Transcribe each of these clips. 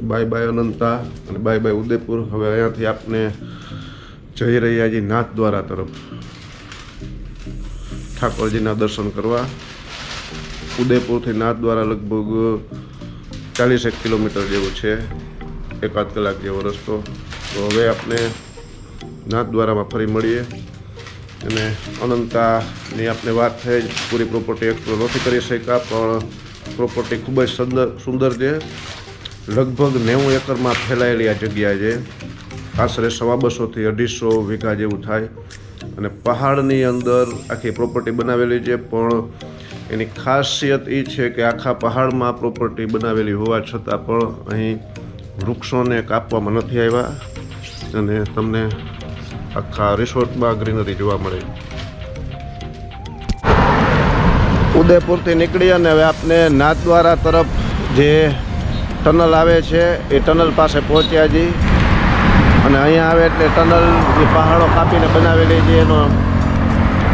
Bye bye Ananta અને bye bye Udaipur. હવે અહીંયાથી આપણે જઈ રહ્યા છીએ નાથદ્વારા તરફ ઠાકોરજીના દર્શન કરવા। ઉદયપુરથી નાથદ્વારા લગભગ 40 કિલોમીટર જેવું છે, 1.5 કલાક જેવો રસ્તો। તો હવે આપણે નાથદ્વારામાં ફરી મળીએ। અને અનંતાની આપણે વાત થઈ, પૂરી પ્રોપર્ટી એક્સપ્લોર નથી કરી શક્યા, પણ પ્રોપર્ટી ખૂબ જ સુંદર છે। લગભગ 90 એકરમાં ફેલાયેલી આ જગ્યા છે। આશરે 250 થી 250 વીઘા જેવું થાય અને પહાડની અંદર આખી પ્રોપર્ટી બનાવેલી છે। પણ એની ખાસિયત એ છે કે આખા પહાડમાં પ્રોપર્ટી બનાવેલી હોવા છતાં પણ અહીં વૃક્ષોને કાપવામાં નથી આવ્યા અને તમને આખા રિસોર્ટમાં ગ્રીનરી જોવા મળે। ઉદયપુરથી નીકળી અને હવે આપણે નાથદ્વારા તરફ જે ટનલ આવે છે એ ટનલ પાસે પહોંચ્યા છીએ। અને અહીંયા આવે એટલે ટનલ જે પહાડો કાપીને બનાવેલી છે એનો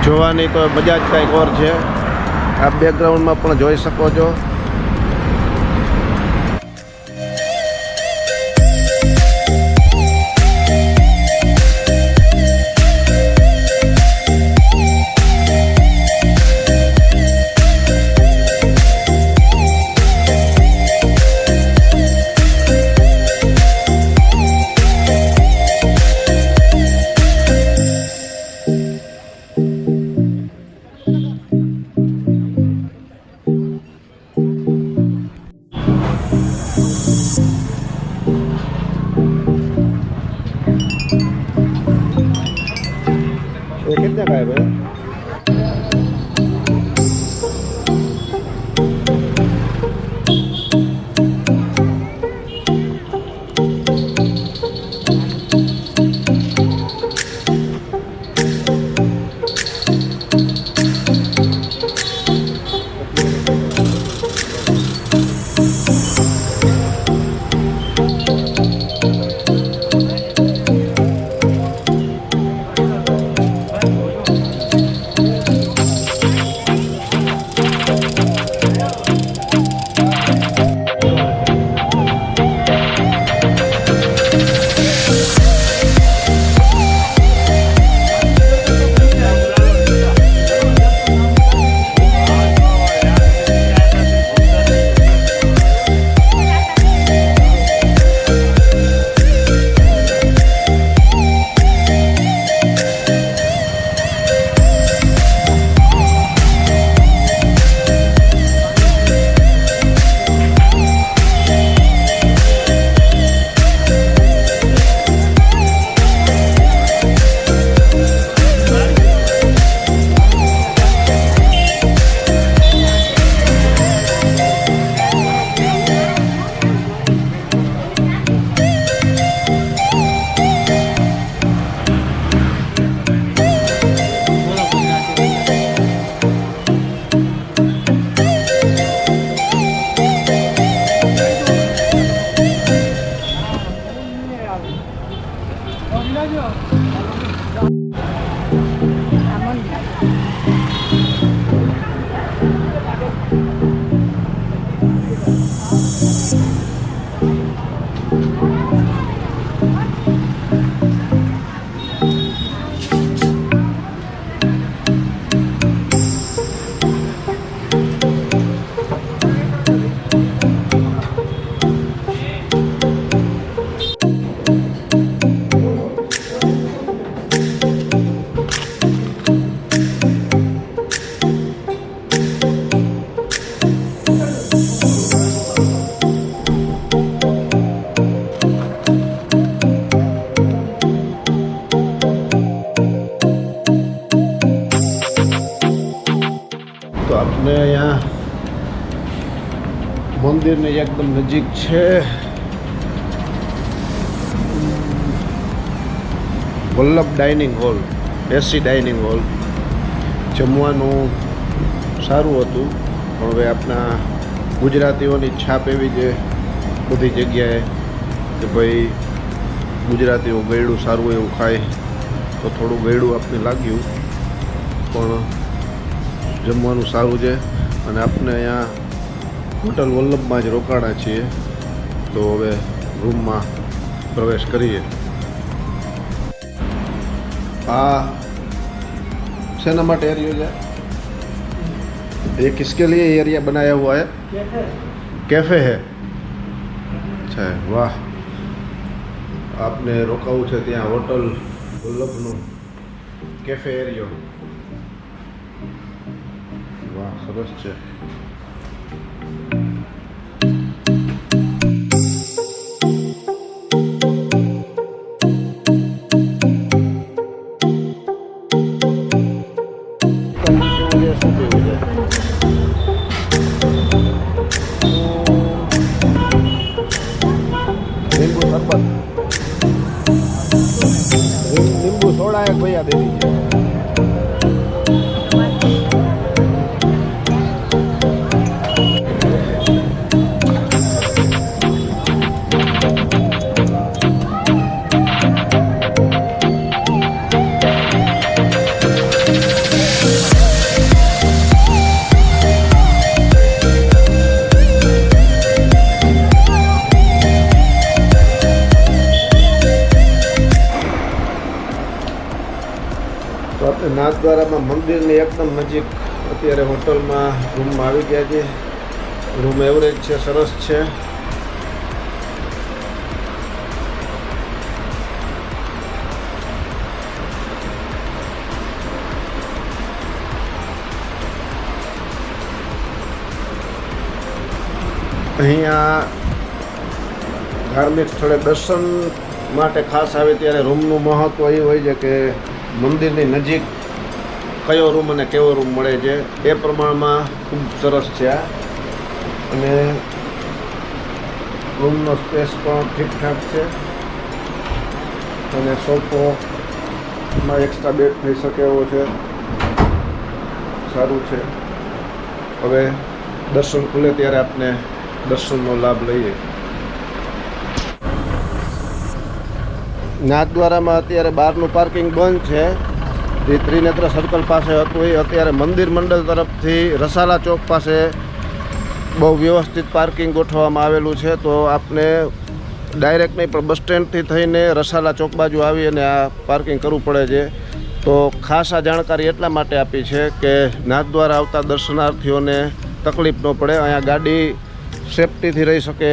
જોવાની તો મજા જ કંઈક ઓર છે। આપ બેકગ્રાઉન્ડમાં પણ જોઈ શકો છો। ये कितने का है भाई? આપણે અહીંયા મંદિરની એકદમ નજીક છે વલ્લભ ડાઇનિંગ હોલ, એસી ડાઇનિંગ હોલ। જમવાનું સારું હતું, પણ હવે આપણા ગુજરાતીઓની છાપ એવી છે બધી જગ્યાએ કે ભાઈ ગુજરાતીઓ ગળ્યું સારું એવું ખાય, તો થોડું ગળ્યું આપને લાગ્યું, પણ જમવાનું સારું છે। અને આપણે અહીંયા હોટલ વલ્લભમાં જ રોકાણા છીએ, તો હવે રૂમમાં પ્રવેશ કરીએ। આ सेना माटे एरिया है? ये किसके लिए एरिया बनाया हुआ है? कैफे है। अच्छा है, वाह। आपने रोकाવું છે ત્યાં હોટલ વલ્લભનું કેફે એરિયો। વાહ, સરસ છે। नींबू सोडा एक भैया दे दीजिए। तो આપણે નાથદ્વારામાં મંદિરની એકદમ નજીક અત્યારે હોટલમાં રૂમમાં આવી ગયા છે। રૂમ એવરેજ છે, સરસ છે। અહીંયા ધાર્મિક સ્થળે દર્શન માટે ખાસ આવે ત્યારે રૂમનું મહત્ત્વ એ હોય છે કે મંદિરની નજીક કયો રૂમ અને કેવો રૂમ મળે છે એ પ્રમાણમાં ખૂબ સરસ છે આ। અને રૂમનો સ્પેસ પણ ઠીકઠાક છે અને સોફોમાં એક્સ્ટ્રા બેડ થઈ શકે એવો છે, સારું છે। હવે દર્શન ખુલે ત્યારે આપણે દર્શનનો લાભ લઈએ। નાથદ્વારામાં અત્યારે બહારનું પાર્કિંગ બંધ છે। જે ત્રિનેત્ર સર્કલ પાસે હતું એ અત્યારે મંદિર મંડળ તરફથી રસાલા ચોક પાસે બહુ વ્યવસ્થિત પાર્કિંગ ગોઠવવામાં આવેલું છે। તો આપને ડાયરેક્ટ નહીં પણ બસ સ્ટેન્ડથી થઈને રસાલા ચોક બાજુ આવી અને આ પાર્કિંગ કરવું પડે છે। તો ખાસ આ જાણકારી એટલા માટે આપી છે કે નાથદ્વારા આવતા દર્શનાર્થીઓને તકલીફ ન પડે, અહીંયા ગાડી સેફટીથી રહી શકે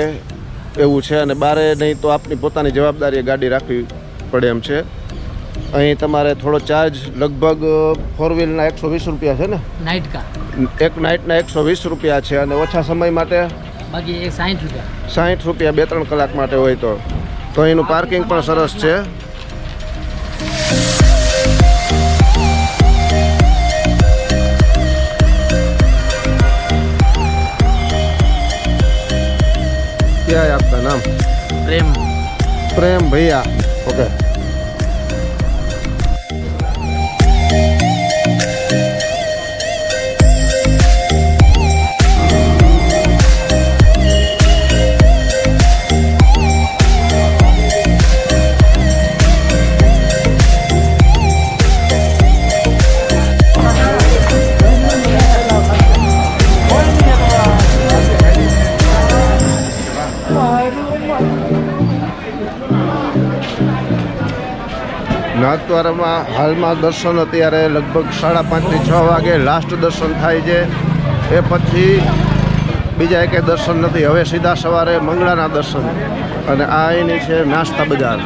એવું છે। અને બારે નહીં તો આપની પોતાની જવાબદારીએ ગાડી રાખવી પડે એમ છે। અહીં તમારે થોડો ચાર્જ લગભગ 4 વ્હીલના 120 રૂપિયા છે ને, नाइट का એક નાઇટના 120 રૂપિયા છે। અને ઓછા સમય માટે बाकी 60 रुपया 60 રૂપિયા 2-3 કલાક માટે હોય તો અહીંનું પાર્કિંગ પણ સરસ છે। क्या है आपका नाम? प्रेम प्रेम भैया, ओके। નાથદ્વારામાં હાલમાં દર્શન અત્યારે લગભગ 5:30 થી 6 વાગે લાસ્ટ દર્શન થાય છે। એ પછી બીજા એકે દર્શન નથી। હવે સીધા સવારે મંગળાના દર્શન। અને આ અહીંની છે નાસ્તા બજાર।